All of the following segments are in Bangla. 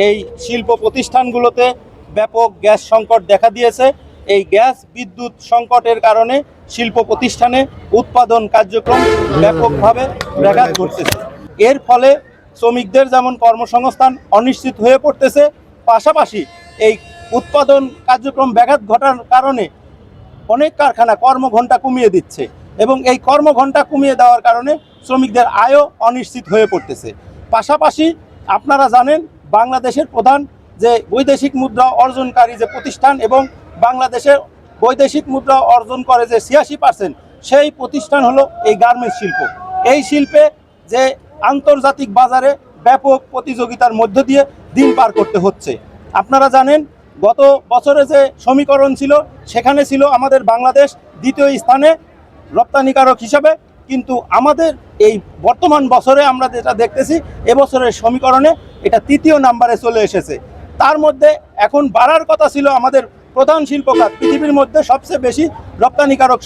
এই শিল্প প্রতিষ্ঠানগুলোতে ব্যাপক গ্যাস সংকট দেখা দিয়েছে। এই গ্যাস বিদ্যুৎ সংকটের কারণে শিল্প প্রতিষ্ঠানে উৎপাদন কার্যক্রম ব্যাপকভাবে ব্যাঘাত ঘটতেছে। এর ফলে শ্রমিকদের যেমন কর্মসংস্থান অনিশ্চিত হয়ে পড়তেছে, পাশাপাশি এই উৎপাদন কার্যক্রম ব্যাঘাত ঘটার কারণে অনেক কারখানা কর্মঘণ্টা কমিয়ে দিচ্ছে এবং এই কর্মঘণ্টা কমিয়ে দেওয়ার কারণে শ্রমিকদের আয়ও অনিশ্চিত হয়ে পড়তেছে। পাশাপাশি আপনারা জানেন বাংলাদেশের প্রধান যে বৈদেশিক মুদ্রা অর্জনকারী যে প্রতিষ্ঠান এবং বাংলাদেশে বৈদেশিক মুদ্রা অর্জন করে যে ৮৬%, সেই প্রতিষ্ঠান হলো এই গার্মেন্টস শিল্প। এই শিল্পে যে আন্তর্জাতিক বাজারে ব্যাপক প্রতিযোগিতার মধ্য দিয়ে দিন পার করতে হচ্ছে। আপনারা জানেন গত বছরে যে সমীকরণ ছিল সেখানে ছিল আমাদের বাংলাদেশ দ্বিতীয় স্থানে রপ্তানিকারক হিসাবে, কিন্তু আমাদের এই বর্তমান বছরে আমরা যেটা দেখতেছি এবছরের সমীকরণে এটা তৃতীয় নাম্বারে চলে এসেছে। তার মধ্যে এখন বাড়ার কথা ছিল আমাদের প্রধান শিল্প খাত, পৃথিবীর মধ্যে সবচেয়ে বেশি রপ্তানিকারক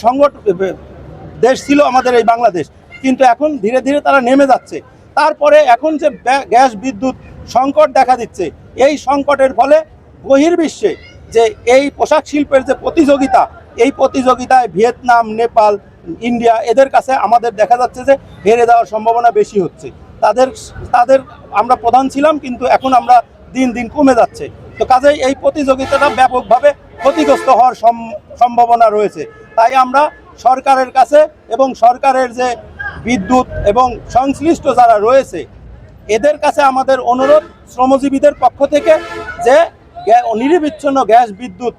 দেশ ছিল আমাদের এই বাংলাদেশ, কিন্তু এখন ধীরে ধীরে তারা নেমে যাচ্ছে। তারপরে এখন যে গ্যাস বিদ্যুৎ সংকট দেখা দিচ্ছে, এই সংকটের ফলে বহির্বিশ্বে যে এই পোশাক শিল্পের যে প্রতিযোগিতা, এই প্রতিযোগিতায় ভিয়েতনাম, নেপাল, ইন্ডিয়া এদের কাছে আমাদের দেখা যাচ্ছে যে হেরে যাওয়ার সম্ভাবনা বেশি হচ্ছে। তাদের আমরা প্রধান ছিলাম, কিন্তু এখন আমরা দিন দিন কমে যাচ্ছে। তো কাজেই এই প্রতিযোগিতাটা ব্যাপকভাবে ক্ষতিগ্রস্ত হওয়ার সম্ভাবনা রয়েছে। তাই আমরা সরকারের কাছে এবং সরকারের যে বিদ্যুৎ এবং সংশ্লিষ্ট যারা রয়েছে এদের কাছে আমাদের অনুরোধ, শ্রমজীবীদের পক্ষ থেকে, যে নিরবিচ্ছিন্ন গ্যাস বিদ্যুৎ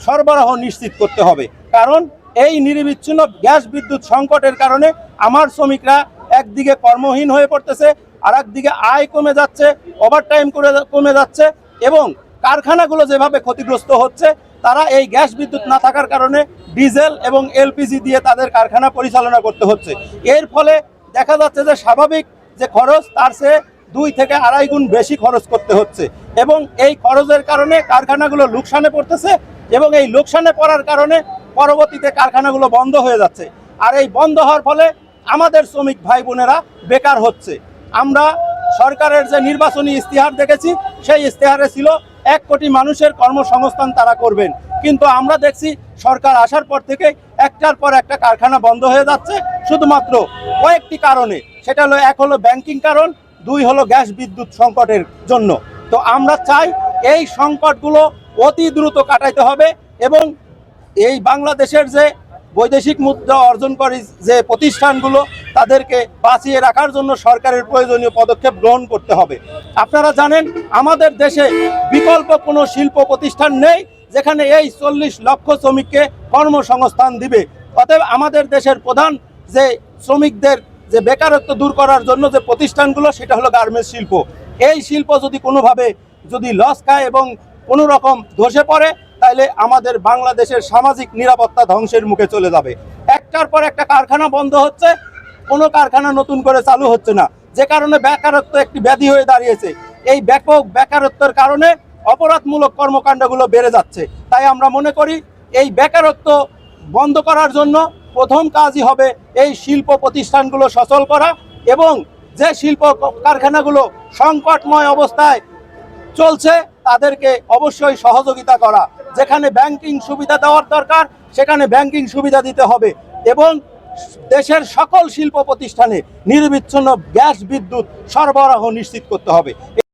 সরবরাহ নিশ্চিত করতে হবে। কারণ এই নিরবিচ্ছিন্ন গ্যাস বিদ্যুৎ সংকটের কারণে আমার শ্রমিকরা একদিকে কর্মহীন হয়ে পড়তেছে, আর একদিকে আয় কমে যাচ্ছে, ওভারটাইম কমে যাচ্ছে এবং কারখানাগুলো যেভাবে ক্ষতিগ্রস্ত হচ্ছে, তারা এই গ্যাস বিদ্যুৎ না থাকার কারণে ডিজেল এবং এলপিজি দিয়ে তাদের কারখানা পরিচালনা করতে হচ্ছে। এর ফলে দেখা যাচ্ছে যে স্বাভাবিক যে খরচ তার চেয়ে 2 থেকে 2.5 গুণ বেশি খরচ করতে হচ্ছে এবং এই খরচের কারণে কারখানাগুলো লোকসানে পড়তেছে এবং এই লোকসানে পড়ার কারণে পরবর্তীতে কারখানাগুলো বন্ধ হয়ে যাচ্ছে। আর এই বন্ধ হওয়ার ফলে আমাদের শ্রমিক ভাই বোনেরা বেকার হচ্ছে। আমরা সরকারের যে নির্বাচনী ইস্তেহার দেখেছি, সেই ইস্তেহারে ছিল 1 কোটি মানুষের কর্মসংস্থান তারা করবেন, কিন্তু আমরা দেখছি সরকার আসার পর থেকে একটার পর একটা কারখানা বন্ধ হয়ে যাচ্ছে শুধুমাত্র কয়েকটি কারণে। সেটা হলো, 1 হলো ব্যাংকিং কারণ, 2 হলো গ্যাস বিদ্যুৎ সংকটের জন্য। তো আমরা চাই এই সংকটগুলো অতি দ্রুত কাটাইতে হবে এবং এই বাংলাদেশের যে বৈদেশিক মুদ্রা অর্জনকারী যে প্রতিষ্ঠানগুলো তাদেরকে বাঁচিয়ে রাখার জন্য সরকারের প্রয়োজনীয় পদক্ষেপ গ্রহণ করতে হবে। আপনারা জানেন আমাদের দেশে বিকল্প কোনো শিল্প প্রতিষ্ঠান নেই যেখানে এই 40 লক্ষ শ্রমিককে কর্মসংস্থান দিবে। অতএব আমাদের দেশের প্রধান যে শ্রমিকদের যে বেকারত্ব দূর করার জন্য যে প্রতিষ্ঠানগুলো, সেটা হলো গার্মেন্টস শিল্প। এই শিল্প যদি কোনোভাবে লস খায় এবং কোনো রকম ধসে পড়ে, তাহলে আমাদের বাংলাদেশের সামাজিক নিরাপত্তা ধ্বংসের মুখে চলে যাবে। একটার পর একটা কারখানা বন্ধ হচ্ছে, কোনো কারখানা নতুন করে চালু হচ্ছে না, যে কারণে বেকারত্ব একটি ব্যাধি হয়ে দাঁড়িয়েছে। এই ব্যাপক বেকারত্বের কারণে অপরাধমূলক কর্মকাণ্ডগুলো বেড়ে যাচ্ছে। তাই আমরা মনে করি এই বেকারত্ব বন্ধ করার জন্য প্রথম কাজই হবে এই শিল্প প্রতিষ্ঠানগুলো সচল করা এবং যে শিল্প কারখানাগুলো সংকটময় অবস্থায় চলছে তাদেরকে অবশ্যই সহযোগিতা করা। যেখানে ব্যাংকিং সুবিধা দেওয়ার দরকার সেখানে ব্যাংকিং সুবিধা দিতে হবে এবং দেশের সকল শিল্প প্রতিষ্ঠানে নিরবিচ্ছিন্ন গ্যাস বিদ্যুৎ সরবরাহ নিশ্চিত করতে হবে।